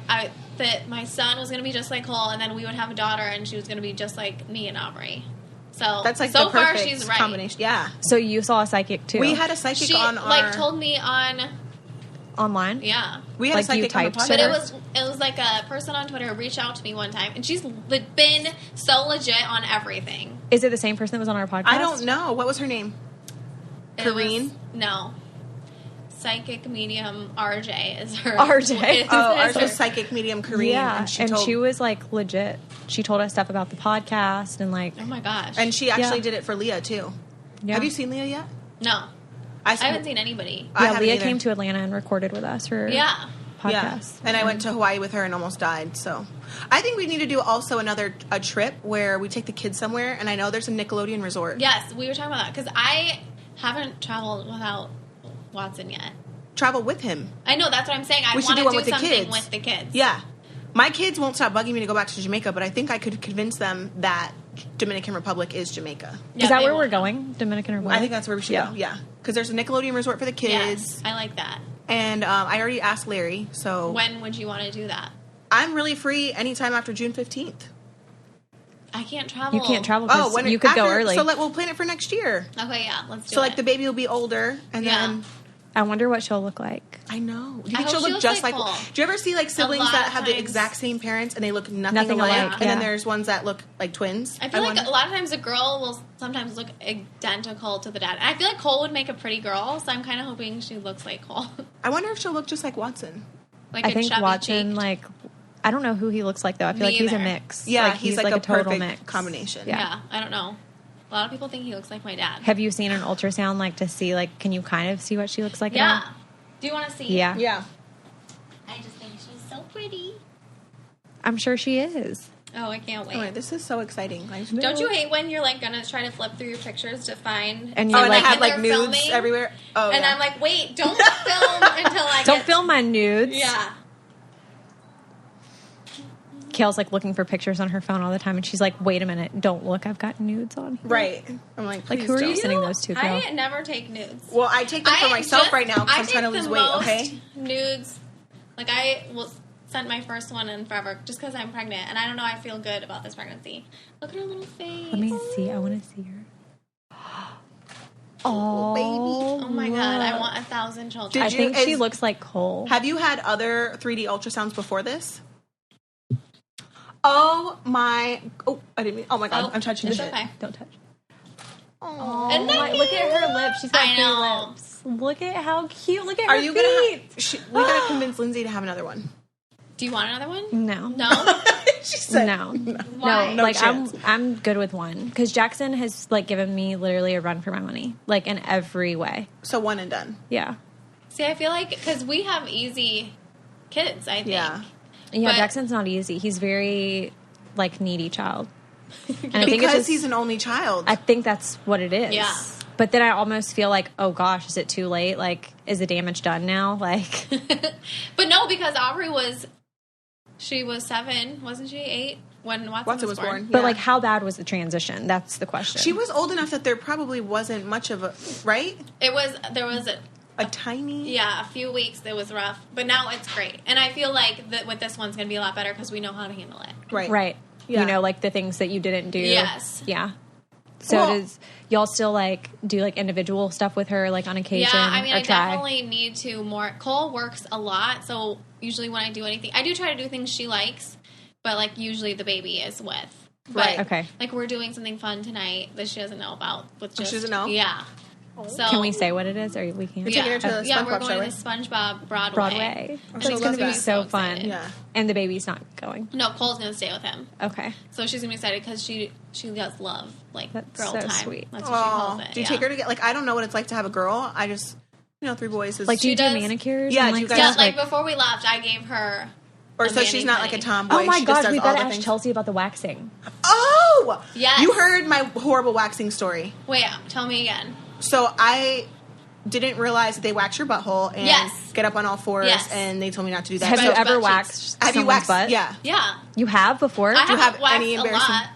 my son was gonna be just like Cole, and then we would have a daughter, and she was gonna be just like me and Aubree. So that's like so the perfect far she's right. combination. Yeah. So you saw a psychic too. We had a psychic on our... like told me on online. Yeah, we had a psychic on the podcast. But it was like a person on Twitter reached out to me one time, and she's been so legit on everything. Is it the same person that was on our podcast? I don't know. What was her name? Kareen? No. Psychic medium RJ is her. RJ. RJ's psychic medium Kareen. Yeah, and she was like legit. She told us stuff about the podcast and like. Oh my gosh. And she actually did it for Leah too. Yeah. Have you seen Leah yet? No. I haven't seen anybody. Yeah, Leah came to Atlanta and recorded with us for podcast. Yeah. And I went to Hawaii with her and almost died. So I think we need to do also a trip where we take the kids somewhere. And I know there's a Nickelodeon resort. Yes, we were talking about that because I haven't traveled without Watson yet. Travel with him. I know, that's what I'm saying. I want to do something with the kids. Yeah. My kids won't stop bugging me to go back to Jamaica, but I think I could convince them that Dominican Republic is Jamaica. Yeah, is that where we're going? Dominican Republic? I think that's where we should go. Yeah. Because there's a Nickelodeon resort for the kids. Yes, I like that. And I already asked Larry, so... When would you want to do that? I'm really free anytime after June 15th. I can't travel. You can't travel because you could go early. So we'll plan it for next year. Okay, yeah, let's do it. So, like, the baby will be older, and then... I wonder what she'll look like. I know. Do you think she'll look just like... Cole. Do you ever see, like, siblings that have the exact same parents, and they look nothing alike? And then there's ones that look like twins? I feel like a lot of times a girl will sometimes look identical to the dad. I feel like Cole would make a pretty girl, so I'm kind of hoping she looks like Cole. I wonder if she'll look just like Watson. Like I think Watson, like... I don't know who he looks like, though. I feel like he's a mix. Yeah, he's like a total mix. Combination. Yeah, I don't know. A lot of people think he looks like my dad. Have you seen an ultrasound, like, to see, like, can you kind of see what she looks like? Yeah. Do you want to see? Yeah. Yeah. I just think she's so pretty. I'm sure she is. Oh, I can't wait. Oh, this is so exciting. Don't you hate when you're, like, going to try to flip through your pictures to find... And you're like, have, like, nudes filming, everywhere? Oh, and I'm like, wait, don't film until I Don't film my nudes. Yeah. Kail's like looking for pictures on her phone all the time, and she's like, "Wait a minute, don't look, I've got nudes on here." Right. I'm like, who are you sending those to, Kail? I never take nudes. Well, I take them for myself right now because I'm trying to lose weight. Okay. Nudes, like I will send my first one in forever just because I'm pregnant, and I don't know. I feel good about this pregnancy. Look at her little face. Let me see. I want to see her. Oh, baby! Oh my god! I want 1,000 children. I think she looks like Cole. Have you had other 3D ultrasounds before this? Oh my! Oh, I didn't mean. Oh my god! I'm touching this. Okay. Don't touch. Oh, and then look at her lips. She's got pretty lips. Look at how cute. Look at her feet. We gotta convince Lindsay to have another one. Do you want another one? No. No. She said no. Why? No. Like I'm good with one because Jackson has like given me literally a run for my money, like in every way. So one and done. Yeah. See, I feel like because we have easy kids. I think. Yeah. Yeah, Jackson's not easy. He's very, like, needy child. And I think because he's an only child. I think that's what it is. Yeah. But then I almost feel like, oh gosh, is it too late? Like, is the damage done now? Like, but no, because Aubree was 7, wasn't she? 8 when Watson was born. But like, how bad was the transition? That's the question. She was old enough that there probably wasn't much of a right. There was a tiny... Yeah, a few weeks it was rough. But now it's great. And I feel like that with this one's going to be a lot better because we know how to handle it. Right. Yeah. You know, like the things that you didn't do. Yes. Yeah. So does y'all still like do like individual stuff with her like on occasion? Yeah, I mean, I definitely need to more. Cole works a lot. So usually when I do anything, I do try to do things she likes. But like usually the baby is with. Right. Okay. Like we're doing something fun tonight that she doesn't know about. She doesn't know? Yeah. So, can we say what it is, or we can't? We're taking her to the SpongeBob we're going to the SpongeBob Broadway. That's going to be so fun. Yeah, and the baby's not going. No, Cole's going to stay with him. Okay, so she's going to be excited because she does love like that's girl so time. Sweet. That's what she calls it. Do you take her to get like? I don't know what it's like to have a girl. I just 3 boys. Is, like, do you do manicures? Yeah, and, you guys like before we left, I gave her. Or so she's not like a tomboy. Oh my god, we gotta ask things. Chelsea about the waxing. Oh, yes. You heard my horrible waxing story. Wait, tell me again. So I didn't realize that they wax your butthole and get up on all fours, and they told me not to do that. Have you ever waxed someone's butt? Yeah. Yeah. You have before? I do you have waxed any embarrassing? A lot.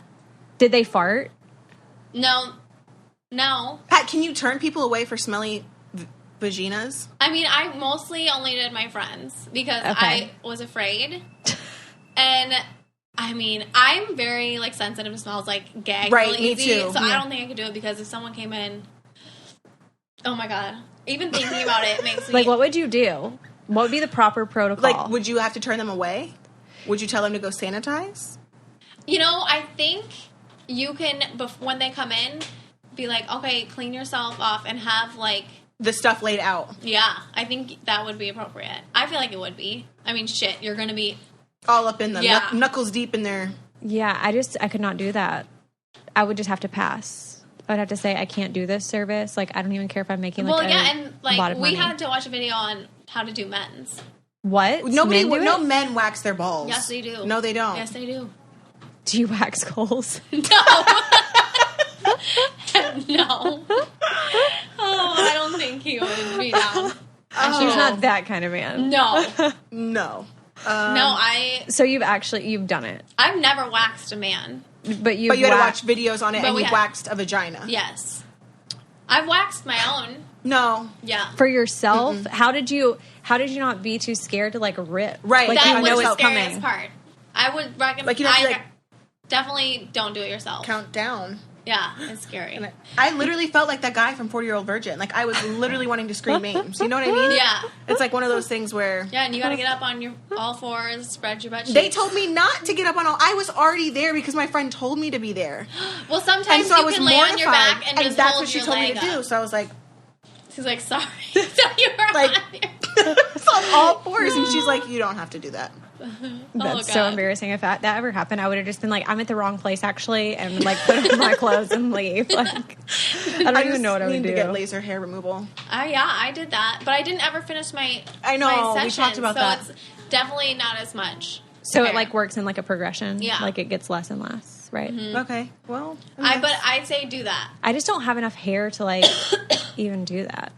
Did they fart? No. Pat, can you turn people away for smelly vaginas? I mean, I mostly only did my friends because I was afraid. And I mean, I'm very like sensitive to smells, like gag really easy. Me too. So I don't think I could do it because if someone came in, oh my god, even thinking about it makes me like. What would you do? What would be the proper protocol? Like, would you have to turn them away? Would you tell them to go sanitize? I think you can when they come in, be like, okay, clean yourself off and have like the stuff laid out. Yeah, I think that would be appropriate. I feel like it would be. I mean, shit, you're going to be all up in them, knuckles deep in there. Yeah, I could not do that. I would just have to pass. I would have to say I can't do this service. Like, I don't even care if I'm making like and like lot of money. We had to watch a video on how to do men's. What? No men wax their balls. Yes, they do. No, they don't. Yes, they do. Do you wax Coles? No. No. Oh, I don't think he would be down. He's not that kind of man. No. No. No, So you've done it. I've never waxed a man. But you had to watch videos on it, and you waxed a vagina. Yes. I've waxed my own. No. Yeah. For yourself? Mm-mm. How did you not be too scared to like rip? Right. Like that was the scariest part. I would recommend. Like, you know, definitely don't do it yourself. Count down. Yeah, it's scary. And I literally felt like that guy from 40-Year-Old Virgin. Like, I was literally wanting to scream names. You know what I mean? Yeah. It's like one of those things where... Yeah, and you gotta get up on your all fours, spread your butt cheeks. They told me not to get up on all... I was already there because my friend told me to be there. Well, sometimes you can lay on your back and just that's hold what she your told me leg to do. up. So I was like... She's like, sorry. So you were like, on your... so on all fours, and she's like, you don't have to do that. That's so embarrassing. If that ever happened, I would have just been like, I'm at the wrong place actually, and like put on my clothes and leave. Like, I don't even know what I would do. To get laser hair removal. Yeah, I did that, but I didn't ever finish my. I know my session, we talked about that. So it's definitely not as much. So it like works in like a progression. Yeah, like it gets less and less, right? Mm-hmm. Okay, well, but I'd say do that. I just don't have enough hair to like even do that.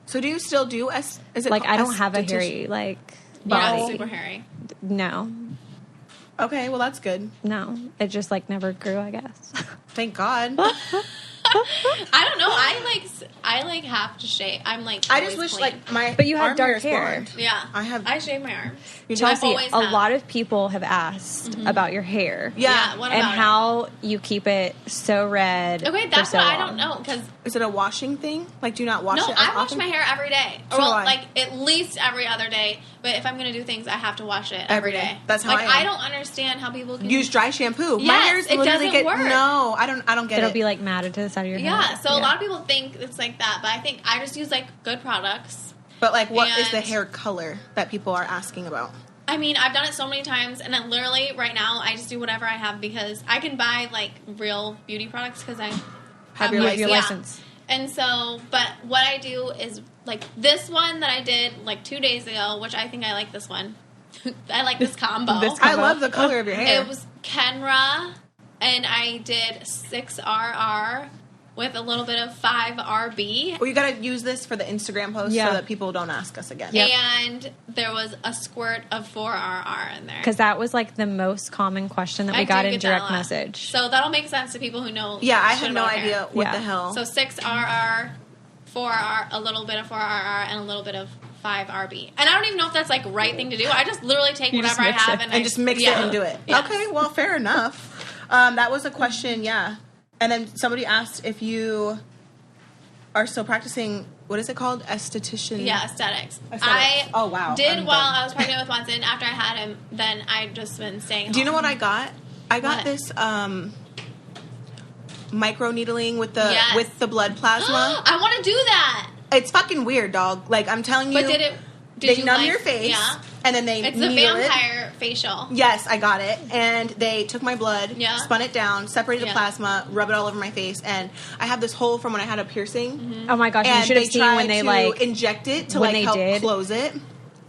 So do you still do is it like I don't have a hairy like body? You're not super hairy. No. Okay, well that's good. No, it just like never grew, I guess. Thank God. I don't know. I like have to shave. I'm like I just wish clean. Like my but you have dark hair. Yeah, I shave my arms. Chelsea, a lot of people have asked about your hair. Yeah, what about and how you keep it so red. Okay, that's what I don't know because is it a washing thing? Like, do you not wash it? No, I wash my hair every day. Or well, like at least every other day. But if I'm gonna do things, I have to wash it every day. That's how I don't understand how people can use dry shampoo. Yes, my hair's it doesn't work. No, I don't get it. It'll be like matted to the side of your head. Yeah, so a lot of people think it's like that, but I think I just use like good products. But like, what is the hair color that people are asking about? I mean, I've done it so many times, and then literally right now I just do whatever I have because I can buy like real beauty products because I have your license. And so, but what I do is like this one that I did like 2 days ago, which I think I like this one. I like this combo. I love the color of your hair. It was Kenra, and I did 6RR with a little bit of 5RB. Well, you got to use this for the Instagram post so that people don't ask us again. Yep. And there was a squirt of 4RR in there. Because that was like the most common question that we got in direct message. So that'll make sense to people who know. Yeah, I had no idea what the hell. So 6RR, 4RR, a little bit of 4RR, and a little bit of 5RB. And I don't even know if that's like right thing to do. I just literally take whatever I have and just mix it and do it. Yeah. Okay, well, fair enough. That was a question, yeah. And then somebody asked if you are still practicing, what is it called? Esthetician? Yeah, aesthetics. I did while I was pregnant with Watson. After I had him, then I've just been staying home. Do you know what I got? I got this micro needling with the blood plasma. I want to do that. It's fucking weird, dog. Like, I'm telling you. But did they numb your face, and then they it's a vampire facial. Yes, I got it. And they took my blood, spun it down, separated the plasma, rub it all over my face, and I have this hole from when I had a piercing. Mm-hmm. Oh my gosh, you should have seen when they like inject it to like help close it.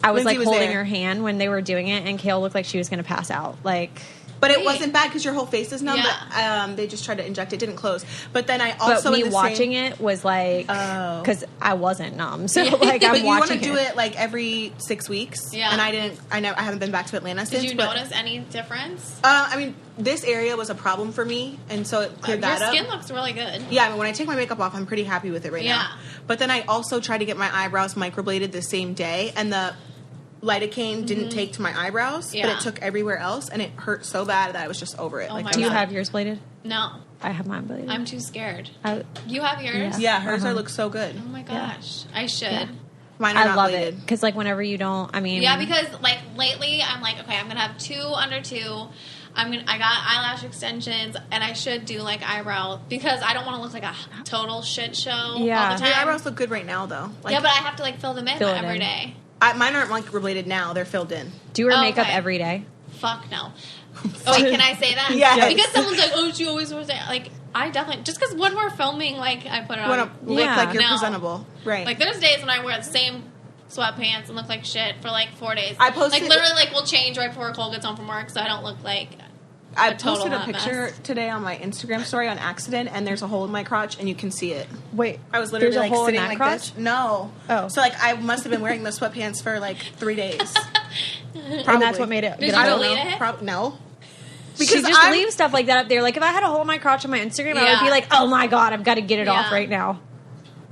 I was like holding her hand when they were doing it, and Kail looked like she was going to pass out. Like. But it wasn't bad because your whole face is numb. Yeah. But they just tried to inject it. Didn't close. But then I also watching it was like because I wasn't numb. So like I'm watching. But you want to do it like every 6 weeks. Yeah. And I haven't been back to Atlanta since. Did you notice any difference? I mean, this area was a problem for me, and so it cleared that up. Your skin looks really good. Yeah. I mean, when I take my makeup off, I'm pretty happy with it right now. But then I also tried to get my eyebrows microbladed the same day, and the lidocaine didn't take to my eyebrows, but it took everywhere else, and it hurt so bad that I was just over it. Do you have yours bladed? No. I have mine bladed. I'm too scared. You have yours? Yeah, hers look so good. Oh my gosh. I should. Yeah. Mine are not love bladed. It. Because like whenever you don't, I mean. Yeah, because like lately I'm like, okay, I'm going to have 2 under 2. I got eyelash extensions, and I should do like eyebrow because I don't want to look like a total shit show all the time. Your eyebrows look good right now, though. Like, but I have to like fill them in every day. Mine aren't microbladed now; they're filled in. Do you wear makeup every day? Fuck no. Oh wait, can I say that? Yes. Because someone's like, "Oh, she always wears that." Like, I definitely just because when we're filming, like, I put it on. You want to look like you're presentable, right? Like, there's days when I wear the same sweatpants and look like shit for like 4 days. I posted like literally like we'll change right before Cole gets home from work, so I don't look like. I posted a picture today on my Instagram story on accident, and there's a hole in my crotch, and you can see it. Wait, I was literally like hole sitting in that like crotch? this. No. Oh. So like I must have been wearing those sweatpants for like 3 days. And that's what made it. Did you I don't delete know. it? No. She just leaves stuff like that up there. Like, if I had a hole in my crotch on my Instagram, I would be like, oh my God, I've got to get it off right now.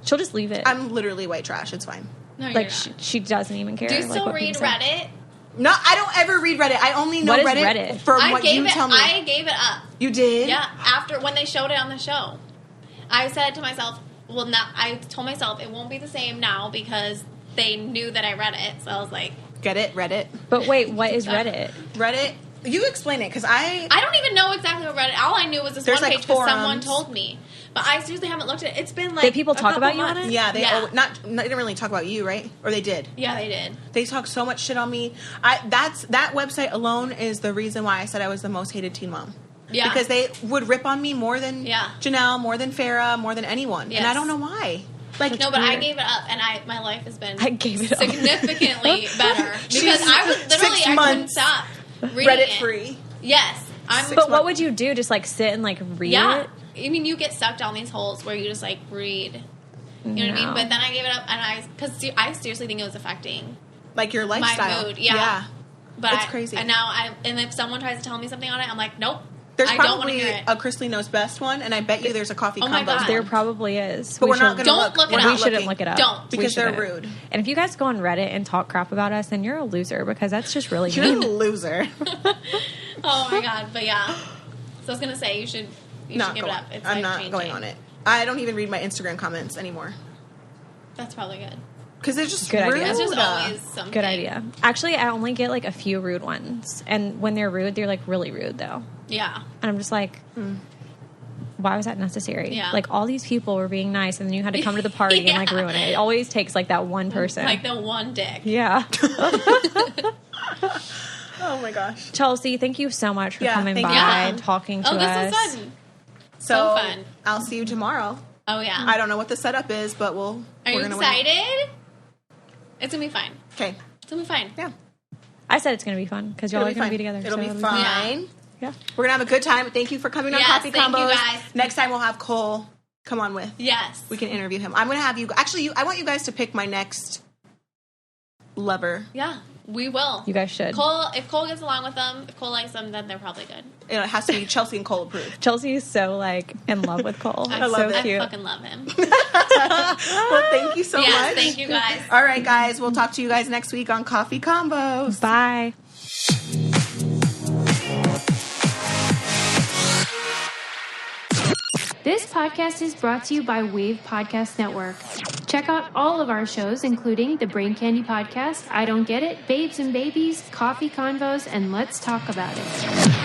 She'll just leave it. I'm literally white trash. It's fine. No, like, she doesn't even care. Do you still read Reddit? No, I don't ever read Reddit. I only know Reddit from what you tell me. I gave it up. You did? Yeah, when they showed it on the show. I said to myself, I told myself it won't be the same now because they knew that I read it. So I was like... Get it? Reddit. But wait, what is Reddit? Reddit? You explain it, because I don't even know exactly what Reddit... All I knew was this one page because someone told me. But I seriously haven't looked at it. It's been like... Did people talk about you on it? Yeah, they didn't really talk about you, right? Or they did? Yeah, they did. They talk so much shit on me. That website alone is the reason why I said I was the most hated teen mom. Yeah. Because they would rip on me more than Janelle, more than Farrah, more than anyone. Yes. And I don't know why. Like, no, but I gave it up, and my life has been significantly better. Because I was literally, I couldn't stop reading Reddit free. Yes. But what would you do? Just, like, sit and, like, read it? I mean, you get stuck down these holes where you just, like, read. You know what I mean? But then I gave it up, and because I seriously think it was affecting... Like, your lifestyle. My mood, yeah. But it's crazy. And now, and if someone tries to tell me something on it, I'm like, nope. There's probably a Chrisley Knows Best one, and I bet you there's a Coffee Combo one. There probably is. But we're not going to look it up. We shouldn't look it up. Don't. Because they're rude. And if you guys go on Reddit and talk crap about us, then you're a loser, because that's just really You're a loser. Oh, my God. But, yeah. So I was going to say, you should give it up. It's I'm not going on it. I don't even read my Instagram comments anymore. That's probably good. Because they're just good rude. Idea. It's just always something. Good idea. Actually, I only get, like, a few rude ones. And when they're rude, they're, like, really rude, though. Yeah. And I'm just like, why was that necessary? Yeah. Like, all these people were being nice, and then you had to come to the party and, like, ruin it. It always takes, like, that one person. Like the one dick. Yeah. Oh, my gosh. Chelsea, thank you so much for coming by, talking to us. This was fun. So fun. I'll see you tomorrow. Oh, yeah. I don't know what the setup is, but Are you excited? It's going to be fine. Okay. It's going to be fine. Yeah. I said it's going to be fun because y'all are going to be together. It'll be fine. Yeah. We're going to have a good time. Thank you for coming on Coffee Combos. Thank you guys. Next time we'll have Cole come on with. Yes. We can interview him. I'm going to have you... Actually, I want you guys to pick my next lover. Yeah. We will. You guys should. If Cole gets along with them, if Cole likes them, then they're probably good. It has to be Chelsea and Cole approved. Chelsea is so, like, in love with Cole. I love it. I fucking love him. Well, thank you so much. Yes, thank you guys. All right, guys. We'll talk to you guys next week on Coffee Combos. Bye. This podcast is brought to you by Wave Podcast Network. Check out all of our shows, including the Brain Candy Podcast, I Don't Get It, Babes and Babies, Coffee Convos, and Let's Talk About It.